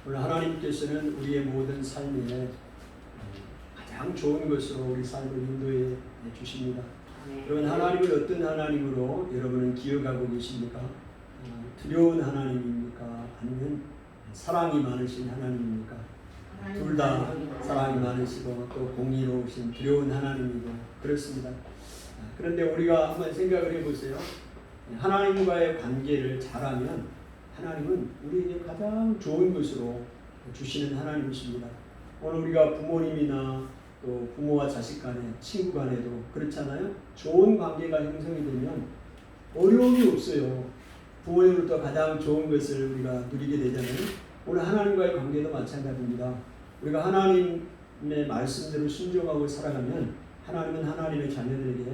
오늘 하나님께서는 우리의 모든 삶에 가장 좋은 것으로 우리 삶을 인도해 주십니다. 여러분, 하나님을 어떤 하나님으로 여러분은 기억하고 계십니까? 두려운 하나님입니까? 아니면 사랑이 많으신 하나님입니까? 둘 다 사랑이 많으시고 또 공의로우신 두려운 하나님이고 그렇습니다. 그런데 우리가 한번 생각을 해보세요. 하나님과의 관계를 잘하면 하나님은 우리에게 가장 좋은 것으로 주시는 하나님이십니다. 오늘 우리가 부모님이나 또 부모와 자식 간에, 친구 간에도 그렇잖아요. 좋은 관계가 형성이 되면 어려움이 없어요. 부모님으로부터 가장 좋은 것을 우리가 누리게 되잖아요. 오늘 하나님과의 관계도 마찬가지입니다. 우리가 하나님의 말씀대로 순종하고 살아가면 하나님은 하나님의 자녀들에게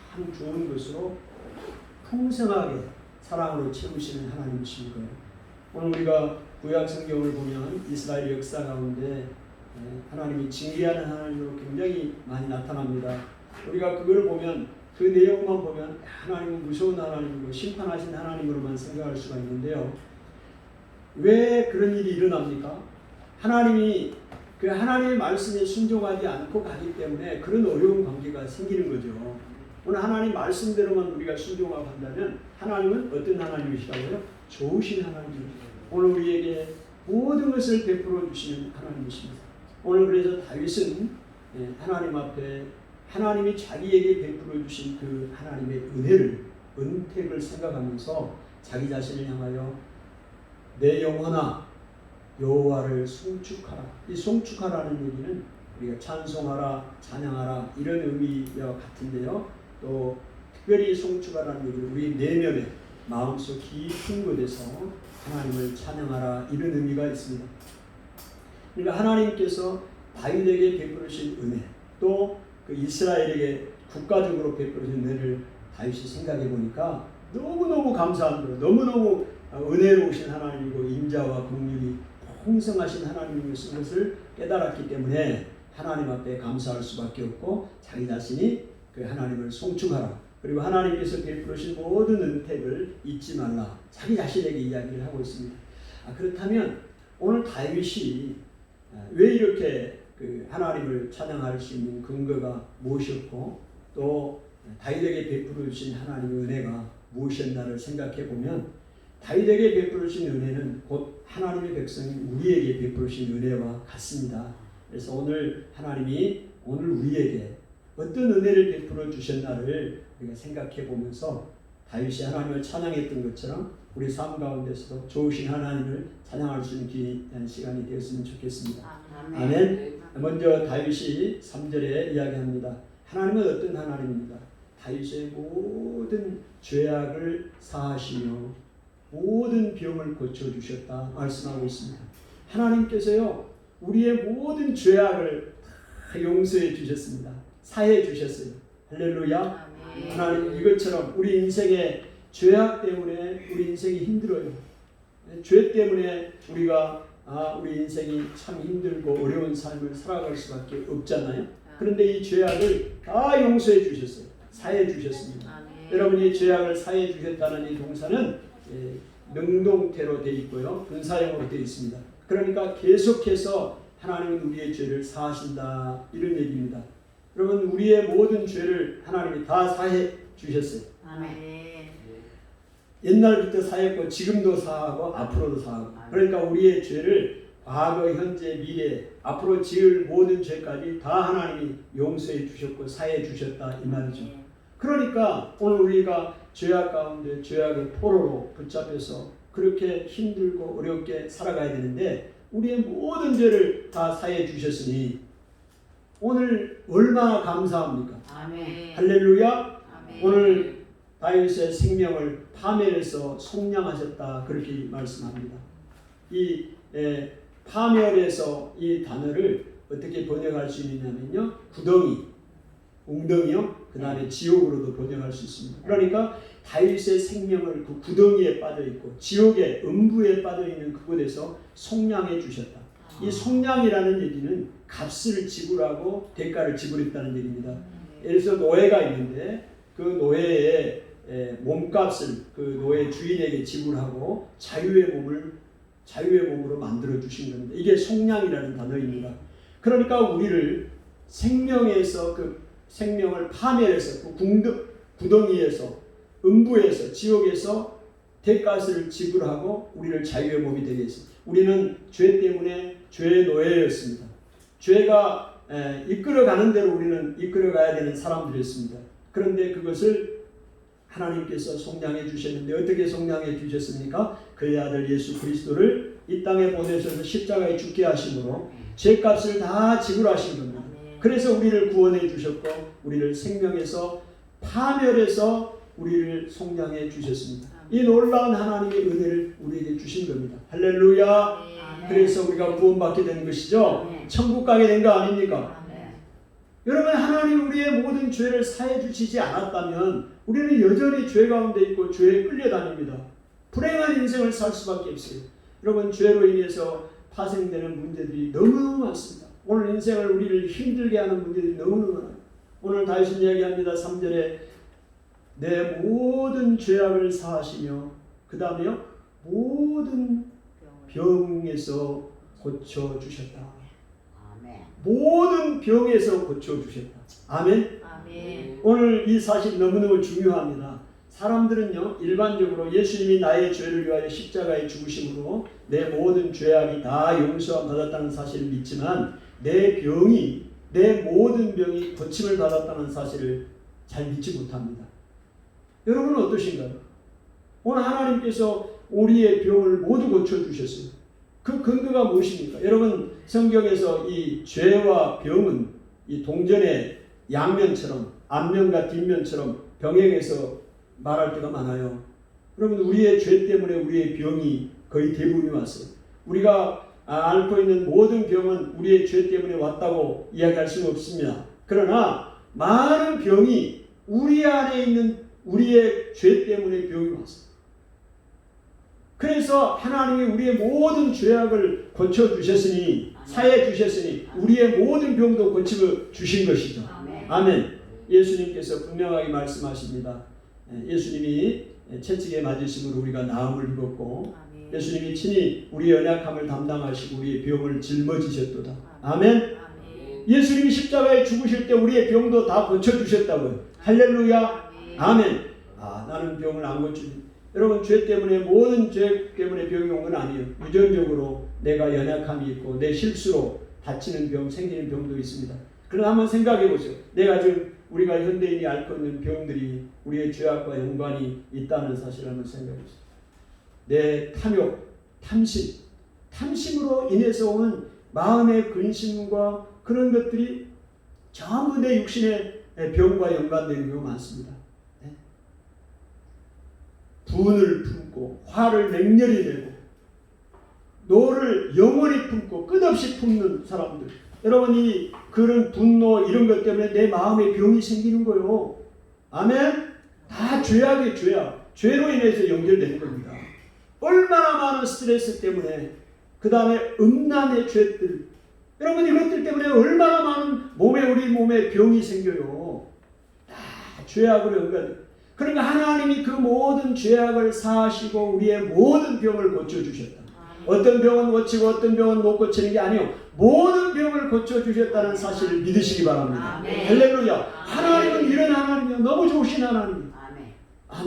가장 좋은 것으로 풍성하게 사랑으로 채우시는 하나님이신 거예요. 오늘 우리가 구약 성경을 보면 이스라엘 역사 가운데 하나님이 징계하는 하나님으로 굉장히 많이 나타납니다. 우리가 그걸 보면 그 내용만 보면 하나님은 무서운 하나님이고 심판하신 하나님으로만 생각할 수가 있는데요. 왜 그런 일이 일어납니까? 하나님이 그 하나님의 말씀에 순종하지 않고 가기 때문에 그런 어려운 관계가 생기는 거죠. 오늘 하나님 말씀대로만 우리가 순종하고 한다면 하나님은 어떤 하나님이시라고요? 좋으신 하나님입니다. 오늘 우리에게 모든 것을 베풀어 주시는 하나님이십니다. 오늘 그래서 다윗은 하나님 앞에 하나님이 자기에게 베풀어 주신 그 하나님의 은혜를, 은택을 생각하면서 자기 자신을 향하여 내 영혼아 여호와를 송축하라. 이 송축하라는 얘기는 우리가 찬송하라, 찬양하라 이런 의미와 같은데요. 또 특별히 송축하라는 얘기는 우리 내면에 마음속 깊은 곳에서 하나님을 찬양하라 이런 의미가 있습니다. 그러니까 하나님께서 다윗에게 베푸신 은혜, 또 그 이스라엘에게 국가적으로 베푸신 은혜를 다윗이 생각해 보니까 너무너무 감사한 거예요. 너무너무 은혜로우신 하나님이고 인자와 긍휼이 풍성하신 하나님인 것을 깨달았기 때문에 하나님 앞에 감사할 수밖에 없고 자기 자신이 그 하나님을 송축하라. 그리고 하나님께서 베푸신 모든 은택을 잊지 말라. 자기 자신에게 이야기를 하고 있습니다. 그렇다면 오늘 다윗이 왜 이렇게 그 하나님을 찬양할 수 있는 근거가 무엇이었고 또 다윗에게 베풀어 주신 하나님의 은혜가 무엇이었나를 생각해 보면 다윗에게 베풀어 주신 은혜는 곧 하나님의 백성인 우리에게 베풀어 주신 은혜와 같습니다. 그래서 오늘 하나님이 오늘 우리에게 어떤 은혜를 베풀어 주셨나를 우리가 생각해 보면서 다윗이 하나님을 찬양했던 것처럼 우리 삶 가운데서도 좋으신 하나님을 찬양할 수 있는 귀한 시간이 되었으면 좋겠습니다. 아멘. 먼저 다윗이 3절에 이야기합니다. 하나님은 어떤 하나님입니까? 다윗의 모든 죄악을 사하시며 모든 병을 고쳐주셨다 말씀하고 있습니다. 하나님께서요 우리의 모든 죄악을 다 용서해 주셨습니다. 사해 주셨어요. 할렐루야. 하나님 이것처럼 우리 인생의 죄악 때문에 우리 인생이 힘들어요. 죄 때문에 우리가 우리 인생이 참 힘들고 어려운 삶을 살아갈 수밖에 없잖아요. 그런데 이 죄악을 다 용서해 주셨어요. 사해 주셨습니다. 여러분이 죄악을 사해 주셨다는 이 동사는 능동태로 되어 있고요. 분사형으로 되어 있습니다. 그러니까 계속해서 하나님은 우리의 죄를 사하신다 이런 얘기입니다. 여러분 우리의 모든 죄를 하나님이 다 사해 주셨어요. 아멘. 옛날부터 사했고 지금도 사하고 앞으로도 사하고 그러니까 우리의 죄를 과거, 현재, 미래 앞으로 지을 모든 죄까지 다 하나님이 용서해 주셨고 사해 주셨다 이 말이죠. 그러니까 오늘 우리가 죄악 가운데 죄악의 포로로 붙잡혀서 그렇게 힘들고 어렵게 살아가야 되는데 우리의 모든 죄를 다 사해 주셨으니 오늘 얼마나 감사합니까? 아멘. 할렐루야. 아멘. 오늘 다윗의 생명을 파멸해서 속량하셨다 그렇게 말씀합니다. 이 파멸해서 이 단어를 어떻게 번역할 수 있느냐면요. 구덩이, 웅덩이요. 그 다음에 지옥으로도 번역할 수 있습니다. 그러니까 다윗의 생명을 그 구덩이에 빠져 있고 지옥의 음부에 빠져 있는 그곳에서 속량해 주셨다. 이 속량이라는 얘기는 값을 지불하고 대가를 지불했다는 얘기입니다. 예를 들어서 노예가 있는데 그 노예의 몸값을 그 노예 주인에게 지불하고 자유의 몸을 자유의 몸으로 만들어 주신 겁니다. 이게 속량이라는 단어입니다. 그러니까 우리를 생명에서 그 생명을 파멸해서 그 구덩이에서 음부에서 지옥에서 대가를 지불하고 우리를 자유의 몸이 되게 했습니다. 우리는 죄 때문에 죄의 노예였습니다. 죄가 이끌어가는 대로 우리는 이끌어가야 되는 사람들이었습니다. 그런데 그것을 하나님께서 속량해 주셨는데 어떻게 속량해 주셨습니까? 그의 아들 예수 그리스도를 이 땅에 보내셔서 십자가에 죽게 하심으로 죄값을 다 지불하신 겁니다. 그래서 우리를 구원해 주셨고 우리를 생명에서 파멸해서 우리를 속량해 주셨습니다. 이 놀라운 하나님의 은혜를 우리에게 주신 겁니다. 할렐루야. 그래서 우리가 구원받게 된 것이죠. 천국 가게 된 거 아닙니까? 여러분, 하나님 우리의 모든 죄를 사해 주시지 않았다면 우리는 여전히 죄 가운데 있고 죄에 끌려다닙니다. 불행한 인생을 살 수밖에 없어요. 여러분, 죄로 인해서 파생되는 문제들이 너무너무 많습니다. 오늘 인생을 우리를 힘들게 하는 문제들이 너무너무 많아요. 오늘 다윗은 이야기합니다. 3절에 내 모든 죄악을 사하시며 그 다음에요 모든 병에서 고쳐주셨다. 모든 병에서 고쳐주셨다. 아멘. 아멘. 오늘 이 사실 너무너무 중요합니다. 사람들은요 일반적으로 예수님이 나의 죄를 위하여 십자가에 죽으심으로 내 모든 죄악이 다 용서함 받았다는 사실을 믿지만 내 모든 병이 고침을 받았다는 사실을 잘 믿지 못합니다. 여러분은 어떠신가요? 오늘 하나님께서 우리의 병을 모두 고쳐주셨어요. 그 근거가 무엇입니까? 여러분, 성경에서 이 죄와 병은 이 동전의 양면처럼 앞면과 뒷면처럼 병행해서 말할 때가 많아요. 그러면 우리의 죄 때문에 우리의 병이 거의 대부분이 왔어요. 우리가 앓고 있는 모든 병은 우리의 죄 때문에 왔다고 이야기할 수는 없습니다. 그러나 많은 병이 우리 안에 있는 우리의 죄 때문에 병이 왔어요. 그래서 하나님이 우리의 모든 죄악을 고쳐주셨으니 사해주셨으니 우리의 모든 병도 고쳐 주신 것이죠. 아멘. 예수님께서 분명하게 말씀하십니다. 예수님이 채찍에 맞으심으로 우리가 나음을 입었고 예수님이 친히 우리의 연약함을 담당하시고 우리의 병을 짊어지셨도다. 아멘. 예수님이 십자가에 죽으실 때 우리의 병도 다 고쳐주셨다고요. 할렐루야. 아멘. 나는 병을 안 고쳐주니 여러분, 죄 때문에 모든 죄 때문에 병이 온 건 아니에요. 유전적으로 내가 연약함이 있고 내 실수로 다치는 병, 생기는 병도 있습니다. 그러나 한번 생각해 보세요. 내가 지금 우리가 현대인이 앓고 있는 병들이 우리의 죄악과 연관이 있다는 사실을 한번 생각해 보세요. 내 탐욕, 탐심으로 인해서 오는 마음의 근심과 그런 것들이 전부 내 육신의 병과 연관되는 경우가 많습니다. 분을 품고 화를 맹렬히 내고 노를 영원히 품고 끝없이 품는 사람들, 여러분이 그런 분노 이런 것 때문에 내 마음에 병이 생기는 거예요. 아멘. 다 죄악의 죄악, 죄로 인해서 연결되는 겁니다. 얼마나 많은 스트레스 때문에, 그 다음에 음란의 죄들, 여러분 이것들 때문에 얼마나 많은 우리 몸에 병이 생겨요. 다 죄악으로 연결돼요. 그러니까 하나님이 그 모든 죄악을 사하시고 우리의 모든 병을 고쳐주셨다. 어떤 병은 고치고 어떤 병은 못 고치는 게 아니에요. 모든 병을 고쳐주셨다는 사실을 믿으시기 바랍니다. 할렐루야. 하나님은 이런 하나님이요. 너무 좋으신 하나님.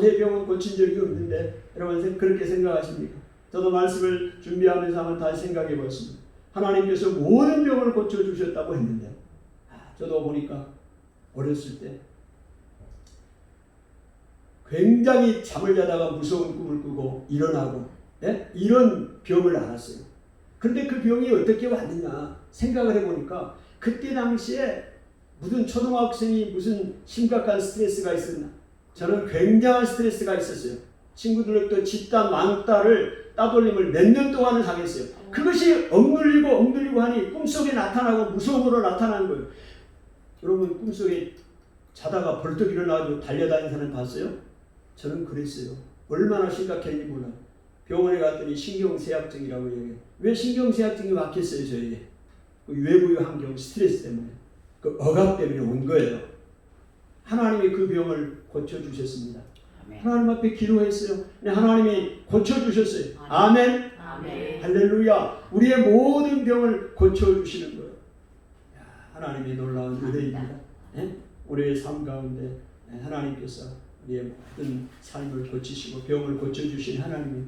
내 병은 고친 적이 없는데 여러분 그렇게 생각하십니까? 저도 말씀을 준비하면서 한번 다시 생각해 봤습니다. 하나님께서 모든 병을 고쳐주셨다고 했는데 저도 보니까 어렸을 때 굉장히 잠을 자다가 무서운 꿈을 꾸고 일어나고 이런 병을 앓았어요. 그런데 그 병이 어떻게 왔느냐 생각을 해보니까 그때 당시에 무슨 초등학생이 무슨 심각한 스트레스가 있었나. 저는 굉장한 스트레스가 있었어요. 친구들도 집단 왕따를 따돌림을 몇 년 동안을 당했어요. 그것이 억눌리고 하니 꿈속에 나타나고 무서움으로 나타나는 거예요. 여러분 꿈속에 자다가 벌떡 일어나가지고 달려다니는 사람 봤어요? 저는 그랬어요. 얼마나 심각했는지 몰라요. 병원에 갔더니 신경쇠약증이라고 얘기해요. 왜 신경쇠약증이 왔겠어요 저에게? 그 외부의 환경 스트레스 때문에, 그 억압 때문에 온 거예요. 하나님이 그 병을 고쳐주셨습니다. 하나님 앞에 기도했어요. 하나님이 고쳐주셨어요. 아멘. 할렐루야. 우리의 모든 병을 고쳐주시는 거예요. 하나님의 놀라운 은혜입니다. 예? 우리의 삶 가운데 하나님께서 우리의 모든 삶을 고치시고 병을 고쳐주신 하나님이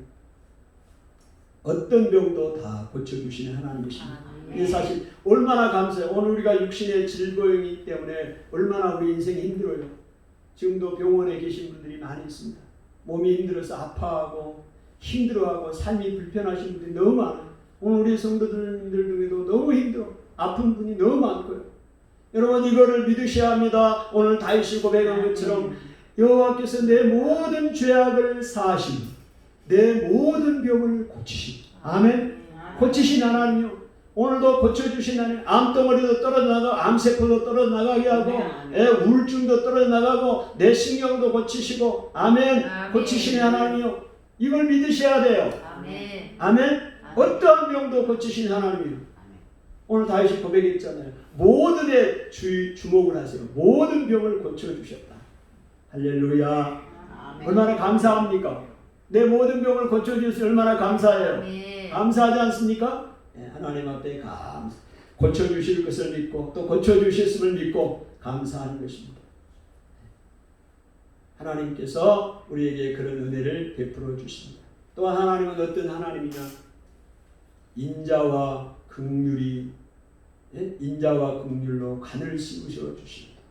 어떤 병도 다 고쳐주시는 하나님이십니다. 이 사실 얼마나 감사해요. 오늘 우리가 육신의 질병이기 때문에 얼마나 우리 인생이 힘들어요. 지금도 병원에 계신 분들이 많이 있습니다. 몸이 힘들어서 아파하고 힘들어하고 삶이 불편하신 분들이 너무 많아요. 오늘 우리 성도들 중에도 너무 힘들어 아픈 분이 너무 많고요. 여러분 이거를 믿으셔야 합니다. 오늘 다윗이 고백한 것처럼 여호와께서 내 모든 죄악을 사하시고 내 모든 병을 고치시고 아멘. 고치신 하나님이요. 오늘도 고쳐주신 하나님. 암덩어리도 떨어져나가고 암세포도 떨어져나가게 하고 우울증도 떨어져나가고 내 신경도 고치시고 아멘. 고치신 하나님이요. 이걸 믿으셔야 돼요. 아멘. 어떠한 병도 고치신 하나님이요. 오늘 다윗이 고백했잖아요. 모든 데 주목을 하세요. 모든 병을 고쳐주셨다. 할렐루야. 얼마나 감사합니까? 내 모든 병을 고쳐주셔서 얼마나 감사해요. 감사하지 않습니까? 하나님 앞에 고쳐주실 것을 믿고 또 고쳐주셨음을 믿고 감사하는 것입니다. 하나님께서 우리에게 그런 은혜를 베풀어 주십니다. 또한 하나님은 어떤 하나님이냐? 인자와 긍휼로 관을 씌우셔 주십니다.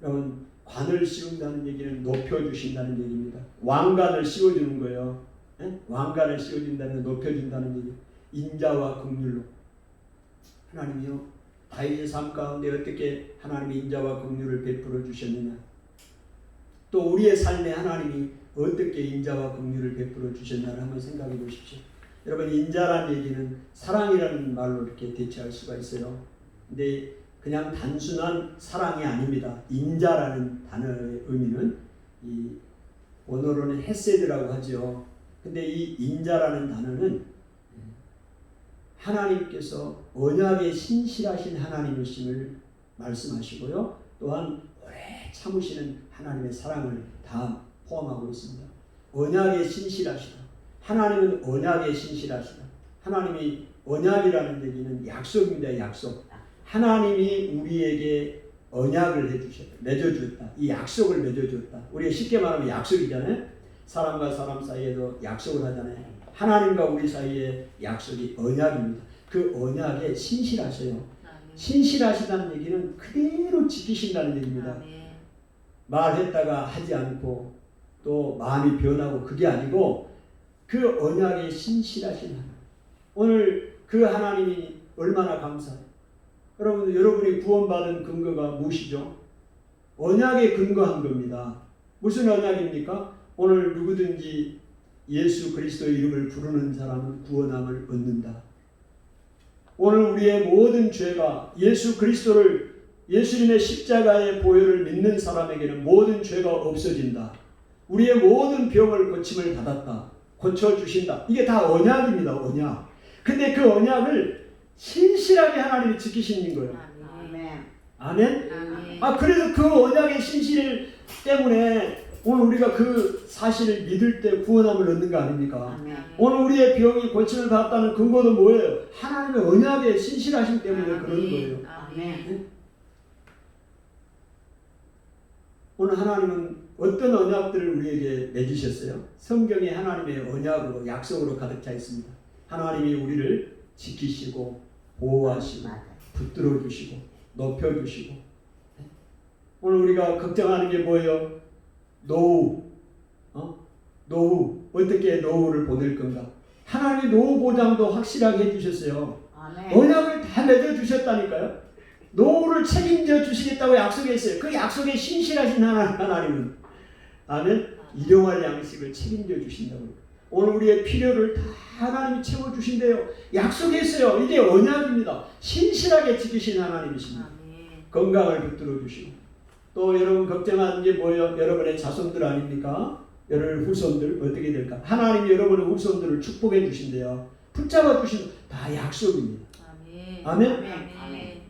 여러분 관을 씌운다는 얘기는 높여주신다는 얘기입니다. 왕관을 씌워주는 거예요. 왕관을 씌워준다는 건 높여준다는 얘기. 인자와 긍휼로 하나님이요. 다윗의 삶 가운데 어떻게 하나님이 인자와 긍휼을 베풀어 주셨느냐. 또 우리의 삶에 하나님이 어떻게 인자와 긍휼을 베풀어 주셨나를 한번 생각해 보십시오. 여러분 인자라는 얘기는 사랑이라는 말로 이렇게 대체할 수가 있어요. 근데 그냥 단순한 사랑이 아닙니다. 인자라는 단어의 의미는 이 원어로는 헤세드라고 하죠. 근데 이 인자라는 단어는 하나님께서 언약에 신실하신 하나님이심을 말씀하시고요. 또한 오래 참으시는 하나님의 사랑을 다 포함하고 있습니다. 언약에 신실하시다. 하나님은 언약에 신실하시다. 하나님이 언약이라는 얘기는 약속입니다. 약속. 하나님이 우리에게 언약을 해주셨다. 맺어주었다. 이 약속을 맺어주었다. 우리가 쉽게 말하면 약속이잖아요. 사람과 사람 사이에도 약속을 하잖아요. 하나님과 우리 사이의 약속이 언약입니다. 그 언약에 신실하세요. 신실하시다는 얘기는 그대로 지키신다는 얘기입니다. 말했다가 하지 않고 또 마음이 변하고 그게 아니고 그 언약에 신실하신 하나님. 오늘 그 하나님이 얼마나 감사해요. 여러분이 구원받은 근거가 무엇이죠? 언약에 근거한 겁니다. 무슨 언약입니까? 오늘 누구든지 예수 그리스도의 이름을 부르는 사람은 구원함을 얻는다. 오늘 우리의 모든 죄가 예수 그리스도를 예수님의 십자가의 보혈을 믿는 사람에게는 모든 죄가 없어진다. 우리의 모든 병을 고침을 받았다. 고쳐주신다. 이게 다 언약입니다. 언약. 근데 그 언약을 신실하게 하나님이 지키시는 거예요. 아멘. 그래서 그 언약의 신실 때문에 오늘 우리가 그 사실을 믿을 때 구원함을 얻는 거 아닙니까? 아멘. 오늘 우리의 병이 고침을 받았다는 근거도 뭐예요? 하나님의 언약에 신실하심 때문에 그런 거예요. 아멘. 오늘 하나님은 어떤 언약들을 우리에게 맺으셨어요? 성경에 하나님의 언약으로 약속으로 가득 차 있습니다. 하나님이 우리를 지키시고 보호하시고 붙들어 주시고 높여 주시고. 오늘 우리가 걱정하는 게 뭐예요? 노후. 노후. 어떻게 노후를 보낼 건가? 하나님이 노후 보장도 확실하게 해주셨어요. 아멘. 언약을 다 맺어주셨다니까요. 노후를 책임져 주시겠다고 약속했어요. 그 약속에 신실하신 하나님은 아멘. 일용할 양식을 책임져 주신다고. 오늘 우리의 필요를 다 하나님이 채워주신대요. 약속했어요. 이게 언약입니다. 신실하게 지키신 하나님이십니다. 아멘. 건강을 붙들어 주시고 또 여러분 걱정하는 게 뭐예요? 여러분의 자손들 아닙니까? 여러분 후손들 어떻게 될까? 하나님이 여러분의 후손들을 축복해 주신대요. 붙잡아 주신 다 약속입니다. 아멘. 아멘. 아멘.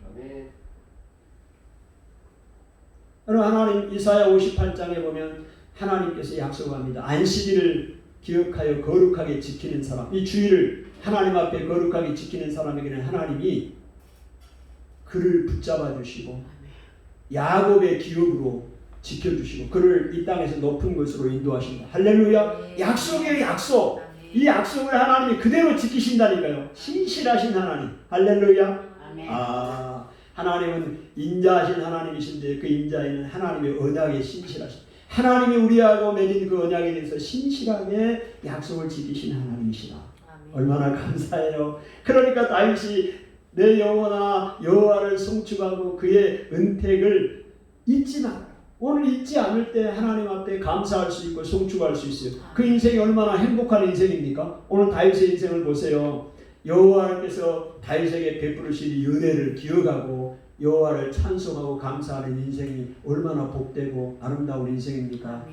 여러분 하나님 이사야 58장에 보면 하나님께서 약속합니다. 안식일을 기억하여 거룩하게 지키는 사람, 이 주의를 하나님 앞에 거룩하게 지키는 사람에게는 하나님이 그를 붙잡아 주시고 야곱의 기업으로 지켜주시고 그를 이 땅에서 높은 곳으로 인도하신다. 할렐루야. 약속이에요. 약속. 이 약속을 하나님이 그대로 지키신다니까요. 신실하신 하나님. 할렐루야. 하나님은 인자하신 하나님이신데 그 인자에는 하나님의 언약에 신실하신, 하나님이 우리하고 맺은 그 언약에 대해서 신실하게 약속을 지키신 하나님이시다. 얼마나 감사해요. 그러니까 다윗이 내 영혼아 여호와를 송축하고 그의 은택을 잊지 마라. 오늘 잊지 않을 때 하나님 앞에 감사할 수 있고 송축할 수 있어요. 그 인생이 얼마나 행복한 인생입니까? 오늘 다윗의 인생을 보세요. 여호와께서 다윗에게 베푸르신 이 은혜를 기억하고 여호와를 찬송하고 감사하는 인생이 얼마나 복되고 아름다운 인생입니까?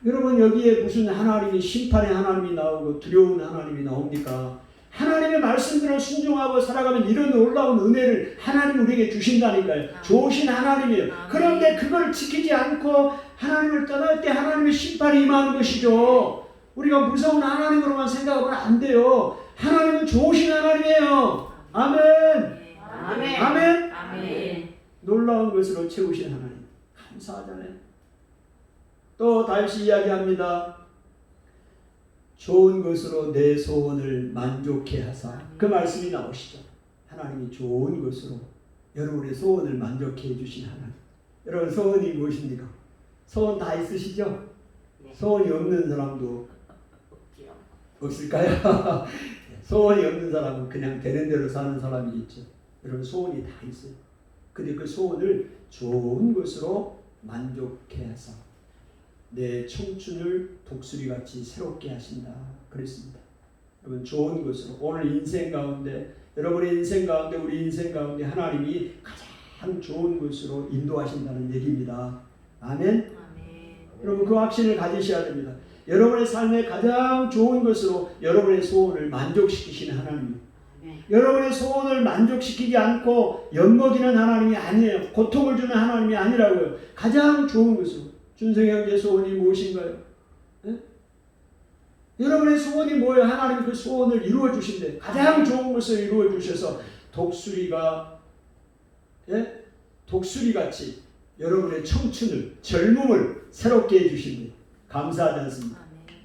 여러분 여기에 무슨 하나님이 심판의 하나님이 나오고 두려운 하나님이 나옵니까? 하나님의 말씀대로 순종하고 살아가면 이런 놀라운 은혜를 하나님 우리에게 주신다니까요. 좋으신 하나님이에요. 그런데 그걸 지키지 않고 하나님을 떠날 때 하나님의 심판이 임하는 것이죠. 우리가 무서운 하나님으로만 생각하면 안 돼요. 하나님은 좋으신 하나님이에요. 아멘. 아멘. 아멘. 아멘. 놀라운 것으로 채우신 하나님. 감사하잖아요. 또 다윗이 이야기합니다. 좋은 것으로 내 소원을 만족해 하사. 그 말씀이 나오시죠. 하나님이 좋은 것으로 여러분의 소원을 만족해 해주신 하나님. 여러분 소원이 무엇입니까? 소원 다 있으시죠? 소원이 없는 사람도 없을까요? 소원이 없는 사람은 그냥 되는 대로 사는 사람이겠죠. 여러분 소원이 다 있어요. 근데 그 소원을 좋은 것으로 만족해 하사 내 청춘을 독수리같이 새롭게 하신다. 그랬습니다. 여러분 좋은 것으로 오늘 인생 가운데 여러분의 인생 가운데 우리 인생 가운데 하나님이 가장 좋은 것으로 인도하신다는 얘기입니다. 아멘. 여러분 그 확신을 가지셔야 됩니다. 여러분의 삶에 가장 좋은 것으로 여러분의 소원을 만족시키시는 하나님. 여러분의 소원을 만족시키지 않고 엿먹이는 하나님이 아니에요. 고통을 주는 하나님이 아니라고요. 가장 좋은 것으로. 준성이 형제 소원이 무엇인가요? 네? 여러분의 소원이 뭐예요? 하나님이 그 소원을 이루어 주신대. 가장 좋은 것을 이루어 주셔서 독수리가 독수리같이 여러분의 청춘을 젊음을 새롭게 해주신대. 감사하지 않습니까?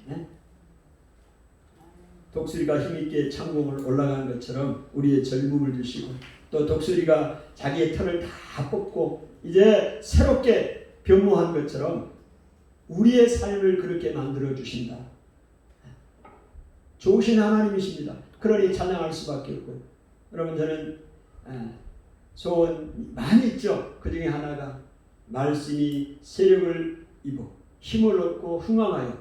네? 독수리가 힘있게 창공을 올라가는 것처럼 우리의 젊음을 주시고 또 독수리가 자기의 털을 다 뽑고 이제 새롭게 변모한 것처럼 우리의 삶을 그렇게 만들어 주신다. 좋으신 하나님이십니다. 그러니 찬양할 수밖에 없고요. 여러분 저는 소원 많이 있죠. 그 중에 하나가 말씀이 세력을 입어 힘을 얻고 흥황하여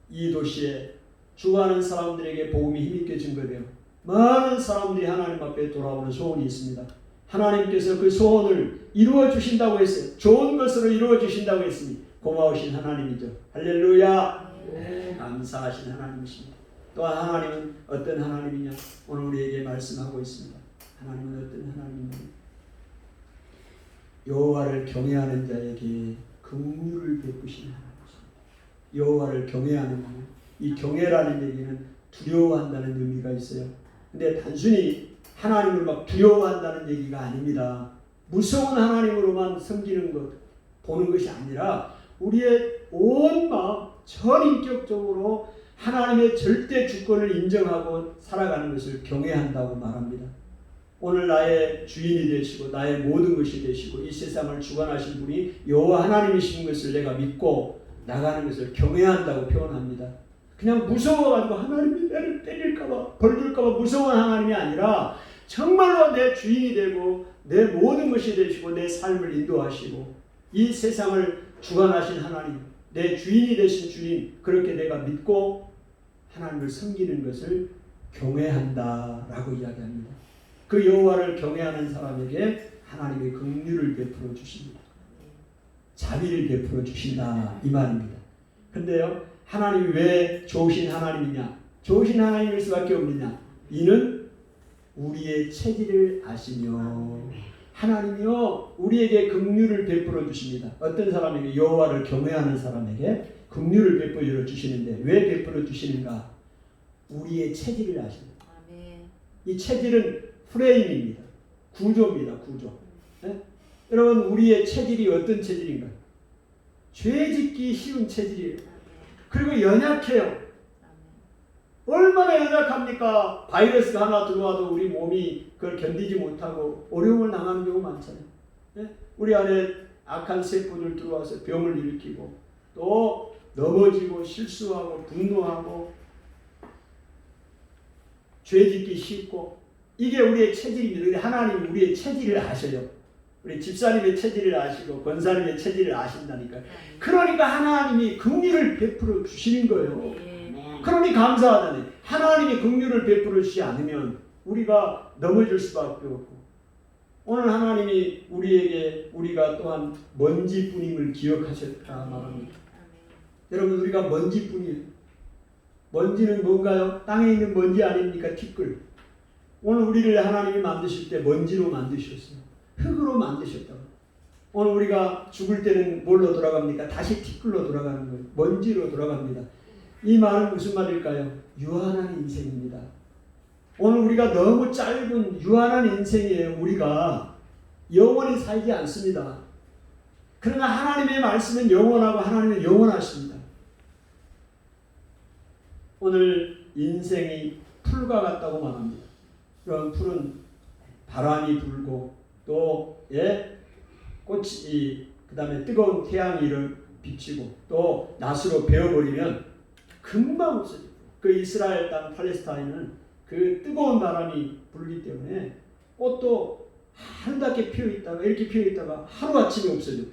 이 도시에 주하는 사람들에게 복음이 힘있게 증거되어 많은 사람들이 하나님 앞에 돌아오는 소원이 있습니다. 하나님께서 그 소원을 이루어 주신다고 했어요. 좋은 것으로 이루어 주신다고 했으니 고마우신 하나님이죠. 할렐루야. 네, 감사하신 하나님이십니다. 또한 하나님은 어떤 하나님이냐? 오늘 우리에게 말씀하고 있습니다. 하나님은 어떤 하나님이냐? 여호와를 경외하는 자에게 긍휼을 베푸시는 하나님이십니다. 여호와를 경외하는 자. 이 경외라는 얘기는 두려워한다는 의미가 있어요. 근데 단순히 하나님을 막 두려워한다는 얘기가 아닙니다. 무서운 하나님으로만 섬기는 것, 보는 것이 아니라 우리의 온 마음, 전인격적으로 하나님의 절대 주권을 인정하고 살아가는 것을 경외한다고 말합니다. 오늘 나의 주인이 되시고 나의 모든 것이 되시고 이 세상을 주관하신 분이 여호와 하나님이신 것을 내가 믿고 나가는 것을 경외한다고 표현합니다. 그냥 무서워가지고 하나님이 나를 때릴까봐 벌줄까봐 무서운 하나님이 아니라 정말로 내 주인이 되고 내 모든 것이 되시고 내 삶을 인도하시고 이 세상을 주관하신 하나님, 내 주인이 되신 주님, 그렇게 내가 믿고 하나님을 섬기는 것을 경외한다라고 이야기합니다. 그 여호와를 경외하는 사람에게 하나님의 긍휼을 베풀어 주십니다. 자비를 베풀어 주신다 이 말입니다. 근데요, 하나님이 왜 좋으신 하나님이냐? 좋으신 하나님일 수밖에 없느냐? 이는 우리의 체질을 아시며 하나님이요 우리에게 긍휼을 베풀어 주십니다. 어떤 사람에게? 여호와를 경외하는 사람에게 긍휼을 베풀어 주시는데 왜 베풀어 주시는가? 우리의 체질을 아십니다. 아멘. 이 체질은 프레임입니다. 구조입니다. 구조. 네? 여러분 우리의 체질이 어떤 체질인가요? 죄짓기 쉬운 체질이에요. 그리고 연약해요. 얼마나 연약합니까? 바이러스가 하나 들어와도 우리 몸이 그걸 견디지 못하고 어려움을 당하는 경우 많잖아요. 네? 우리 안에 악한 세포들 들어와서 병을 일으키고 또 넘어지고 실수하고 분노하고 죄짓기 쉽고 이게 우리의 체질입니다. 하나님이 우리의 체질을 아셔요. 우리 집사님의 체질을 아시고 권사님의 체질을 아신다니까요. 그러니까 하나님이 긍휼을 베풀어 주시는 거예요. 그러니 감사하다니. 하나님이 긍휼을 베풀어 주지 않으면 우리가 넘어질 수밖에 없고 오늘 하나님이 우리에게 우리가 또한 먼지뿐임을 기억하셨다 말합니다. 여러분 우리가 먼지뿐이에요. 먼지는 뭔가요? 땅에 있는 먼지 아닙니까? 티끌. 오늘 우리를 하나님이 만드실 때 먼지로 만드셨어요. 흙으로 만드셨다고. 오늘 우리가 죽을 때는 뭘로 돌아갑니까? 다시 티끌로 돌아가는 거예요. 먼지로 돌아갑니다. 이 말은 무슨 말일까요? 유한한 인생입니다. 오늘 우리가 너무 짧은 유한한 인생이에요. 우리가 영원히 살지 않습니다. 그러나 하나님의 말씀은 영원하고 하나님은 영원하십니다. 오늘 인생이 풀과 같다고 말합니다. 그런 풀은 바람이 불고 또 꽃이 그 다음에 뜨거운 태양이 비치고 또 낫으로 베어버리면 금방 없어져요. 그 이스라엘 땅 팔레스타인은 그 뜨거운 바람이 불기 때문에 꽃도 아름답게 피어있다가 이렇게 피어있다가 하루아침에 없어져요.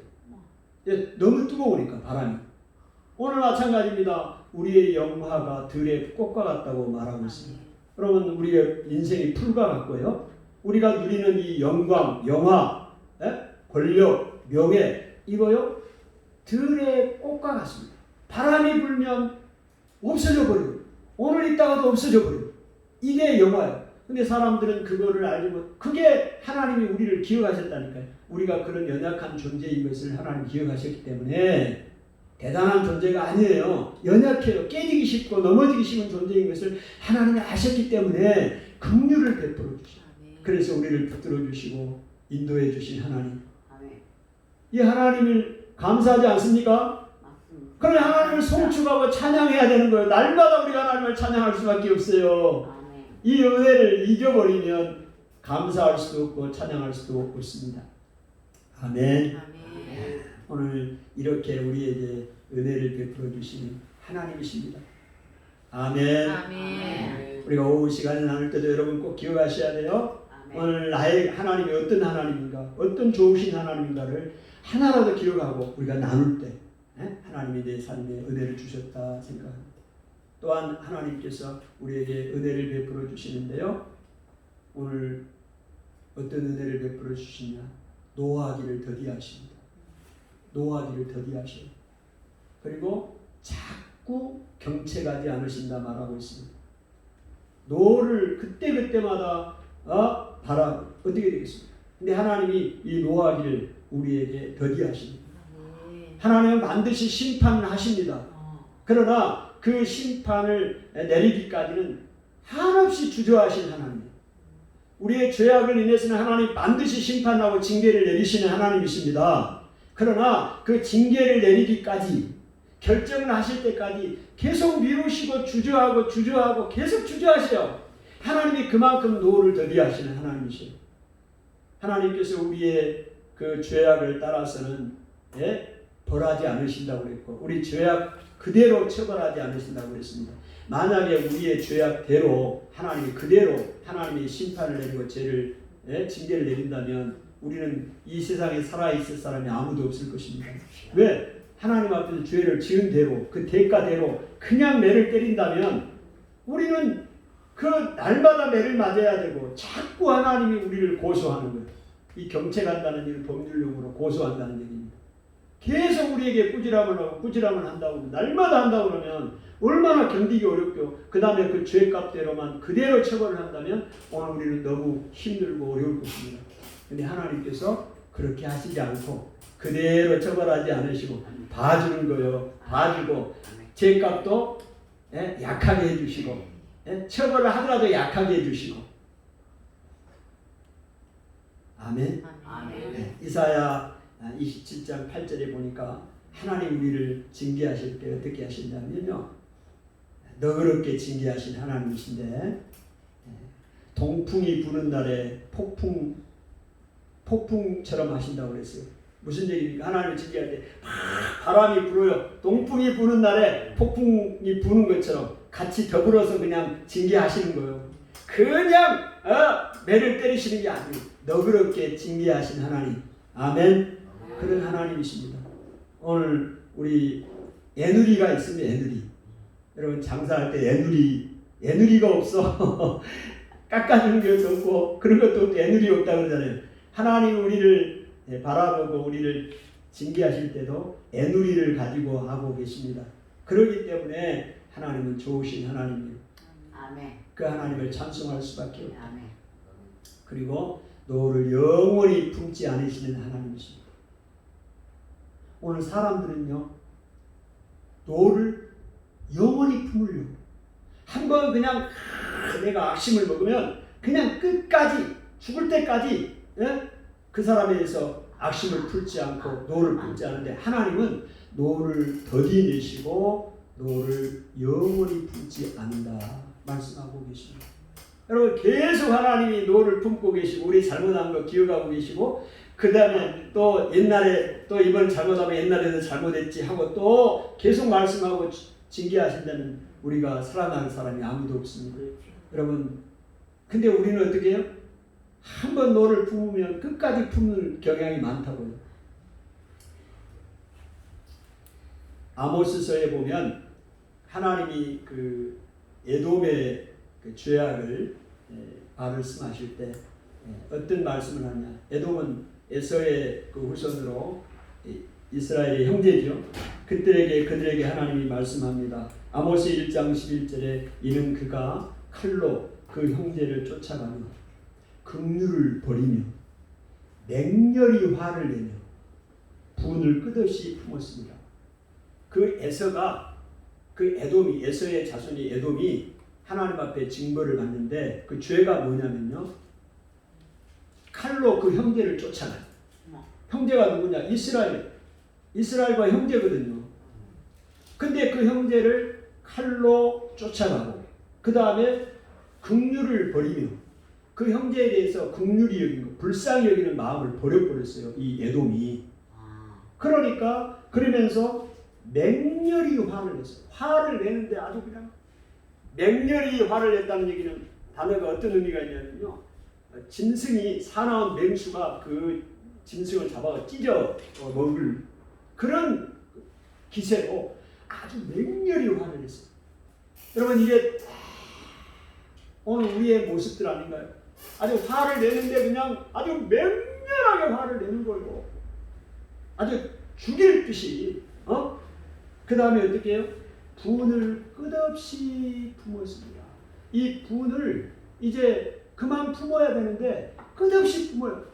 너무 뜨거우니까 바람이. 오늘 마찬가지입니다. 우리의 영화가 들의 꽃과 같다고 말하고 있습니다. 여러분 우리의 인생이 풀과 같고요. 우리가 누리는 이 영광, 영화, 권력, 명예 이거요 들의 꽃과 같습니다. 바람이 불면 없어져 버려요. 오늘 있다가도 없어져 버려요. 이게 영화예요. 근데 사람들은 그거를 알지 못. 그게 하나님이 우리를 기억하셨다니까요. 우리가 그런 연약한 존재인 것을 하나님 기억하셨기 때문에 대단한 존재가 아니에요. 연약해요. 깨지기 쉽고 넘어지기 쉬운 존재인 것을 하나님이 아셨기 때문에 긍휼을 베풀어 주시고 그래서 우리를 붙들어 주시고 인도해 주신 하나님. 이 하나님을 감사하지 않습니까? 그러면 하나님을 송축하고 찬양해야 되는 거예요. 날마다 우리가 하나님을 찬양할 수밖에 없어요. 이 은혜를 잊어버리면 감사할 수도 없고 찬양할 수도 없습니다. 아멘. 오늘 이렇게 우리에게 은혜를 베풀어 주시는 하나님이십니다. 아멘. 아멘. 우리가 오후 시간을 나눌 때도 여러분 꼭 기억하셔야 돼요. 아멘. 오늘 나의 하나님이 어떤 하나님인가, 어떤 좋으신 하나님인가를 하나라도 기억하고 우리가 나눌 때 하나님이 내 삶에 은혜를 주셨다 생각합니다. 또한 하나님께서 우리에게 은혜를 베풀어 주시는데요. 오늘 어떤 은혜를 베풀어 주시냐? 노하기를 더디하십니다. 노하기를 더디하셔요. 그리고 자꾸 경책하지 않으신다 말하고 있습니다. 노를 그때그때마다 바라고 어떻게 되겠습니까? 근데 하나님이 이 노하기를 우리에게 더디하십니다. 하나님은 반드시 심판을 하십니다. 그러나 그 심판을 내리기까지는 한없이 주저하신 하나님. 우리의 죄악을 인해서는 하나님 반드시 심판하고 징계를 내리시는 하나님이십니다. 그러나 그 징계를 내리기까지 결정을 하실 때까지 계속 미루시고 주저하고 계속 주저하세요. 하나님이 그만큼 노를 더디하시는 하나님이세요. 하나님께서 우리의 그 죄악을 따라서는 벌하지 않으신다고 그랬고 우리 죄악 그대로 처벌하지 않으신다고 그랬습니다. 만약에 우리의 죄악대로 하나님이 그대로 하나님이 심판을 내리고 죄를 징계를 내린다면 우리는 이 세상에 살아있을 사람이 아무도 없을 것입니다. 왜? 하나님 앞에서 죄를 지은 대로 그 대가대로 그냥 매를 때린다면 우리는 그 날마다 매를 맞아야 되고 자꾸 하나님이 우리를 고소하는 거예요. 이 경책한다는 일을 법률용어로 고소한다는 얘기입니다. 계속 우리에게 꾸지람을 한다고 날마다 한다고 그러면 얼마나 견디기 어렵고 그 다음에 그 죄값대로만 그대로 처벌을 한다면 오늘 우리는 너무 힘들고 어려울 것입니다. 근데 하나님께서 그렇게 하시지 않고 그대로 처벌하지 않으시고 봐주는 거요. 봐주고 죄값도 약하게 해주시고 처벌을 하더라도 약하게 해주시고. 아멘. 아멘. 이사야 27장 8절에 보니까 하나님 우리를 징계하실 때 어떻게 하시냐면요, 너그럽게 징계하신 하나님이신데 동풍이 부는 날에 폭풍처럼 하신다고 그랬어요. 무슨 얘기입니까? 하나님을 징계할 때 바람이 불어요. 동풍이 부는 날에 폭풍이 부는 것처럼 같이 더불어서 그냥 징계하시는 거예요. 그냥 매를 때리시는 게 아니에요. 너그럽게 징계하신 하나님. 아멘. 그런 하나님이십니다. 오늘 우리 애누리가 있으면 애누리. 여러분 장사할 때 애누리가 없어. 깎아주는 것도 없고 그런 것도 없고 애누리 없다고 그러잖아요. 하나님 우리를 바라보고 우리를 징계하실 때도 애누리를 가지고 하고 계십니다. 그렇기 때문에 하나님은 좋으신 하나님이에요. 아멘. 그 하나님을 찬송할 수밖에 없다. 아멘. 그리고 너를 영원히 품지 않으시는 하나님이십니다. 오늘 사람들은요, 너를 영원히 품으려고 한번 그냥 내가 악심을 먹으면 그냥 끝까지 죽을 때까지 그 사람에 대해서 악심을 풀지 않고 노를 품지 않는데 하나님은 노를 더디내시고 노를 영원히 품지 않는다 말씀하고 계십니다. 여러분 계속 하나님이 노를 품고 계시고 우리 잘못한 거 기억하고 계시고 그 다음에 또 옛날에 또 이번 잘못하면 옛날에는 잘못했지 하고 또 계속 말씀하고 징계하신다는 우리가 살아나는 사람이 아무도 없습니다. 여러분 근데 우리는 어떻게 해요? 한번 노를 품으면 끝까지 품는 경향이 많다고요. 아모스서에 보면 하나님이 그 에돔의 그 죄악을 발을 심하실 때 어떤 말씀을 하냐. 에돔은 에서의 그 후손으로 이스라엘의 형제죠. 그들에게 하나님이 말씀합니다. 아모스 1장 11절에 이는 그가 칼로 그 형제를 쫓아가며 긍휼을 버리며 맹렬히 화를 내며 분을 끝없이 품었습니다. 그 에서가 그 에돔이 에서의 자손이 에돔이 하나님 앞에 징벌을 받는데 그 죄가 뭐냐면요, 칼로 그 형제를 쫓아가요. 형제가 누구냐? 이스라엘과 형제거든요. 근데 그 형제를 칼로 쫓아가고 그 다음에 긍휼을 버리며 그 형제에 대해서 긍휼히 여기는 거, 불쌍히 여기는 마음을 버려버렸어요. 이 에돔이. 그러니까 그러면서 맹렬히 화를 냈어요. 화를 내는데 아주 그냥 맹렬히 화를 냈다는 얘기는 단어가 어떤 의미가 있냐면요, 짐승이 사나운 맹수가 그 짐승을 잡아가 찢어 먹을 그런 기세로 아주 맹렬히 화를 냈어요. 여러분 이게 오늘 우리의 모습들 아닌가요? 아주 화를 내는데 그냥 아주 맹렬하게 화를 내는 거예요. 아주 죽일 듯이. 그 다음에 어떻게 해요? 분을 끝없이 품었습니다. 이 분을 이제 그만 품어야 되는데 끝없이 품어요.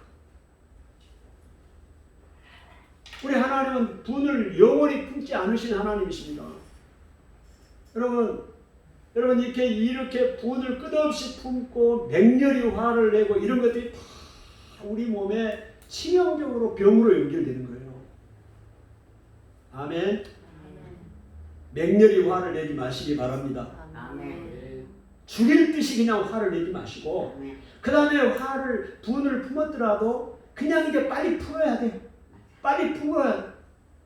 우리 하나님은 분을 영원히 품지 않으신 하나님이십니다. 여러분 이렇게 분을 끝없이 품고 맹렬히 화를 내고 이런 것들이 다 우리 몸에 치명적으로 병으로 연결되는 거예요. 아멘. 맹렬히 화를 내지 마시기 바랍니다. 아멘. 죽일 듯이 그냥 화를 내지 마시고 그 다음에 분을 품었더라도 그냥 이제 빨리 풀어야 돼요. 빨리 품어야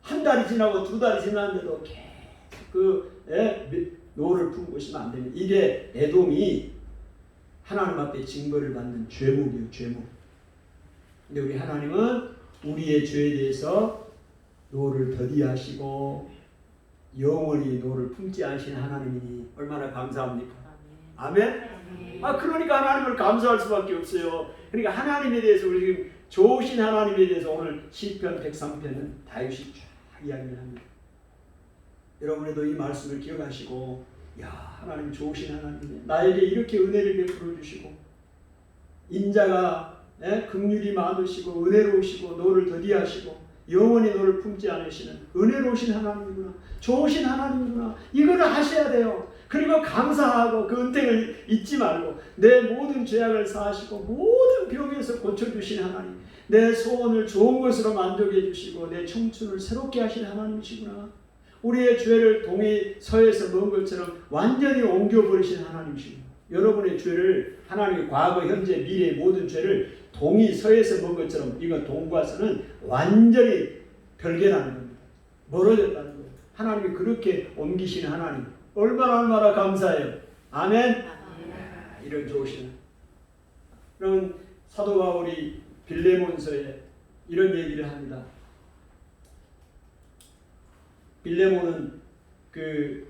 한 달이 지나고 두 달이 지났는데도 계속 노를 품고 있으면 안 됩니다. 이게 에돔이 하나님 앞에 징벌을 받는 죄목이에요. 죄목. 근데 우리 하나님은 우리의 죄에 대해서 노를 더디하시고 영원히 노를 품지 않으신 하나님이니 얼마나 감사합니까? 아멘? 그러니까 하나님을 감사할 수밖에 없어요. 그러니까 하나님에 대해서 우리 지금 좋으신 하나님에 대해서 오늘 시편 103편은 다윗이 쫙 이야기를 합니다. 여러분들도 이 말씀을 기억하시고 하나님 좋으신 하나님이네. 나에게 이렇게 은혜를 베풀어 주시고 인자가 긍휼이 많으시고 은혜로우시고 노를 더디하시고 영원히 너를 품지 않으시는 은혜로우신 하나님이구나. 좋으신 하나님이구나. 이거를 하셔야 돼요. 그리고 감사하고 그 은택을 잊지 말고 내 모든 죄악을 사하시고 모든 병에서 고쳐주신 하나님, 내 소원을 좋은 것으로 만족해 주시고 내 청춘을 새롭게 하신 하나님이시구나. 우리의 죄를 동이 서에서 먹은 것처럼 완전히 옮겨버리신 하나님이시구나. 여러분의 죄를 하나님이 과거, 현재, 미래의 모든 죄를 동이 서에서 먹은 것처럼, 이건 동과 서는 완전히 별개라는 겁니다. 멀어졌다는 거예요. 하나님이 그렇게 옮기시는 하나님, 얼마나 감사해요. 아멘. 이런 좋으신. 그럼 사도 바울이 빌레몬서에 이런 얘기를 합니다. 빌레몬은 그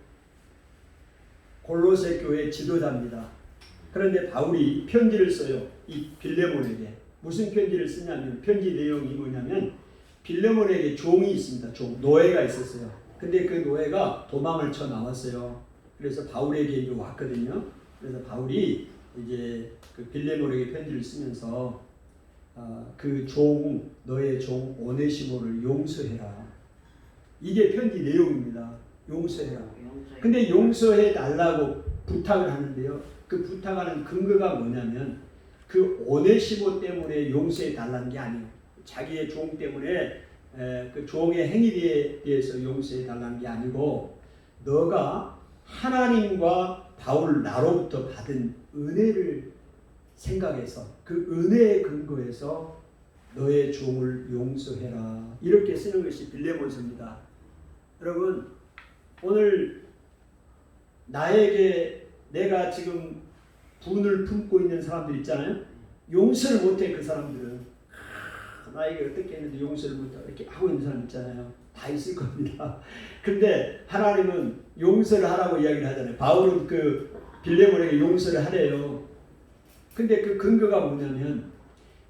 골로새 교회 지도자입니다. 그런데 바울이 편지를 써요. 이 빌레몬에게. 무슨 편지를 쓰냐면, 편지 내용이 뭐냐면 빌레몬에게 종이 있습니다. 노예가 있었어요. 근데 그 노예가 도망을 쳐 나왔어요. 그래서 바울에게 이제 왔거든요. 그래서 바울이 이제 그 빌레몬에게 편지를 쓰면서 그 너의 종 오네시모를 용서해라. 이게 편지 내용입니다. 용서해라. 근데 용서해 달라고 부탁을 하는데요. 그 부탁하는 근거가 뭐냐면 그 오네시모 때문에 용서해 달라는 게 아니에요. 자기의 종 때문에 그 종의 행위에 대해서 용서해 달라는 게 아니고, 너가 하나님과 바울 나로부터 받은 은혜를 생각해서 그 은혜의 근거에서 너의 종을 용서해라. 이렇게 쓰는 것이 빌레몬서입니다. 여러분, 오늘 나에게 내가 지금 분을 품고 있는 사람들 있잖아요. 용서를 못해. 그 사람들은 나에게 어떻게 했는데 용서를 못하고 이렇게 하고 있는 사람 있잖아요. 다 있을 겁니다. 근데 하나님은 용서를 하라고 이야기를 하잖아요. 바울은 그 빌레몬에게 용서를 하래요. 근데 그 근거가 뭐냐면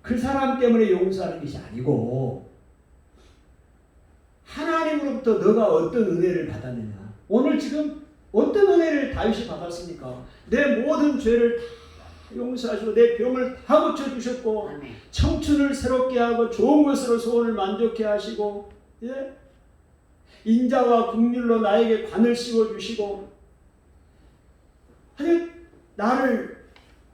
그 사람 때문에 용서하는 것이 아니고 하나님으로부터 너가 어떤 은혜를 받았느냐. 오늘 지금 어떤 은혜를 다윗이 받았습니까? 내 모든 죄를 다 용서하시고 내 병을 다 고쳐주셨고 청춘을 새롭게 하고 좋은 것으로 소원을 만족해 하시고, 예? 인자와 긍휼로 나에게 관을 씌워주시고, 하여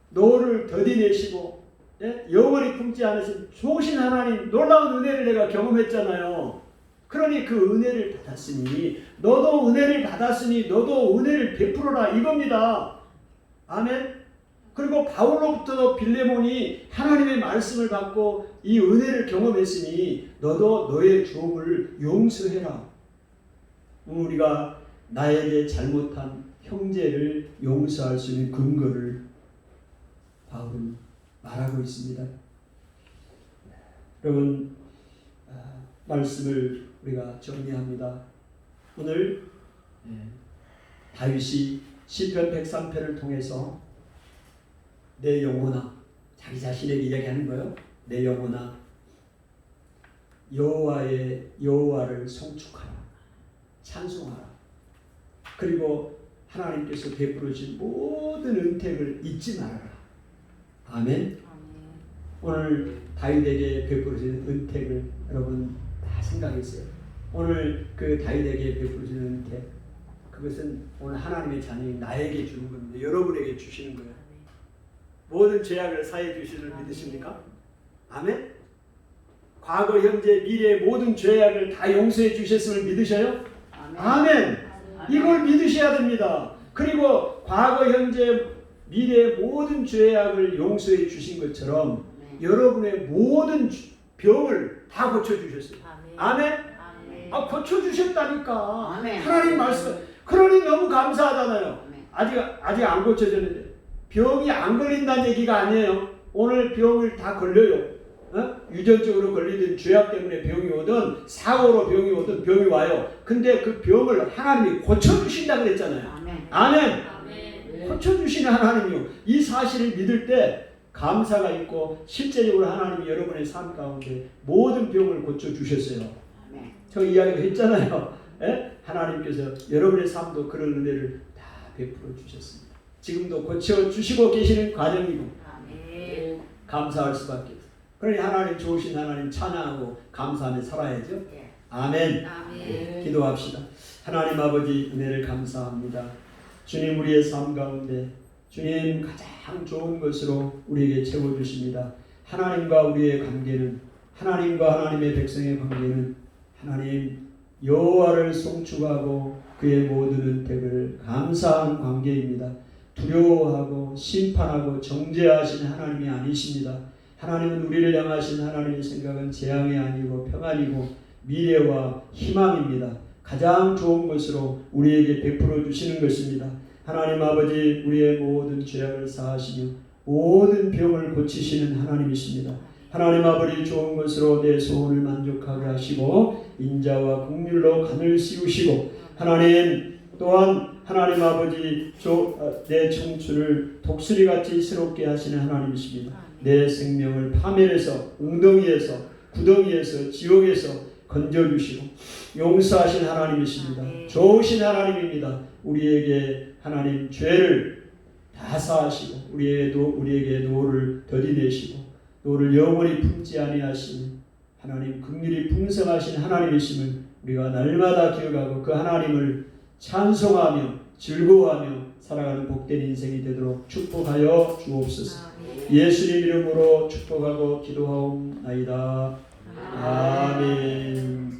너를 더디내시고, 예? 영원히 품지 않으신 좋으신 하나님, 놀라운 은혜를 내가 경험했잖아요. 그러니 그 은혜를 받았으니 너도 은혜를 받았으니 너도 은혜를 베풀어라 이겁니다. 아멘. 그리고 바울로부터도 빌레몬이 하나님의 말씀을 받고 이 은혜를 경험했으니 너도 너의 종을 용서해라. 우리가 나에게 잘못한 형제를 용서할 수 있는 근거를 바울은 말하고 있습니다. 여러분, 말씀을 우리가 정리합니다. 오늘 다윗이 시편 103편을 통해서 내 영혼아, 자기 자신에게 이야기하는 거예요. 내 영혼아, 여호와를 송축하라, 찬송하라. 그리고 하나님께서 베풀어 주신 모든 은택을 잊지 말아라. 아멘. 오늘 다윗에게 베풀어 주신 은택을 여러분 다 생각했어요. 오늘 그 다윗에게 베풀어 주신 은택, 그것은 오늘 하나님의 자녀인 나에게 주는 겁니다. 여러분에게 주시는 거예요. 모든 죄악을 사해 주시는 줄 믿으십니까? 아멘. 과거, 현재, 미래의 모든 죄악을 다 용서해 주셨음을 믿으셔요? 아멘. 이걸 믿으셔야 됩니다. 그리고 과거, 현재, 미래의 모든 죄악을 용서해 주신 것처럼 여러분의 모든 병을 다 고쳐주셨어요. 아멘. 고쳐주셨다니까. 하나님 말씀. 그러니 너무 감사하잖아요. 아직 안 고쳐졌는데. 병이 안 걸린다는 얘기가 아니에요. 오늘 병을 다 걸려요. 유전적으로 걸리든 죄악 때문에 병이 오든 사고로 병이 오든 병이 와요. 근데 그 병을 하나님이 고쳐주신다 그랬잖아요. 아멘. 고쳐주시는 하나님이요. 이 사실을 믿을 때 감사가 있고 실제적으로 하나님이 여러분의 삶 가운데 모든 병을 고쳐주셨어요. 저 이야기도 했잖아요. 하나님께서 여러분의 삶도 그런 은혜를 다 베풀어 주셨습니다. 지금도 고쳐주시고 계시는 과정이고 감사할 수밖에 없어요. 그러니 하나님 좋으신 하나님 찬양하고 감사하며 살아야죠. 예. 아멘. 아멘. 기도합시다. 하나님 아버지 은혜를 감사합니다. 주님 우리의 삶 가운데 주님 가장 좋은 것으로 우리에게 채워주십니다. 하나님과 우리의 관계는 하나님과 하나님의 백성의 관계는 하나님 여호와를 송축하고 그의 모든 은택을 감사한 관계입니다. 두려워하고 심판하고 정죄하신 하나님이 아니십니다. 하나님은 우리를 향하신 하나님의 생각은 재앙이 아니고 평안이고 미래와 희망입니다. 가장 좋은 것으로 우리에게 베풀어 주시는 것입니다. 하나님 아버지 우리의 모든 죄악을 사하시며 모든 병을 고치시는 하나님이십니다. 하나님 아버지 좋은 것으로 내 소원을 만족하게 하시고 인자와 긍휼로 간을 씌우시고 하나님 또한 하나님 아버지 내 청춘을 독수리같이 새롭게 하시는 하나님이십니다. 내 생명을 파멸해서 웅덩이에서 구덩이에서 지옥에서 건져주시고 용서하신 하나님이십니다. 좋으신 하나님입니다. 우리에게 하나님 죄를 다 사하시고 우리에게 노를 더디내시고 노를 영원히 품지 아니하시는 하나님 긍휼이 풍성하신 하나님이심을 우리가 날마다 기억하고 그 하나님을 찬송하며 즐거워하며 살아가는 복된 인생이 되도록 축복하여 주옵소서. 예수님 이름으로 축복하고 기도하옵나이다. 아멘.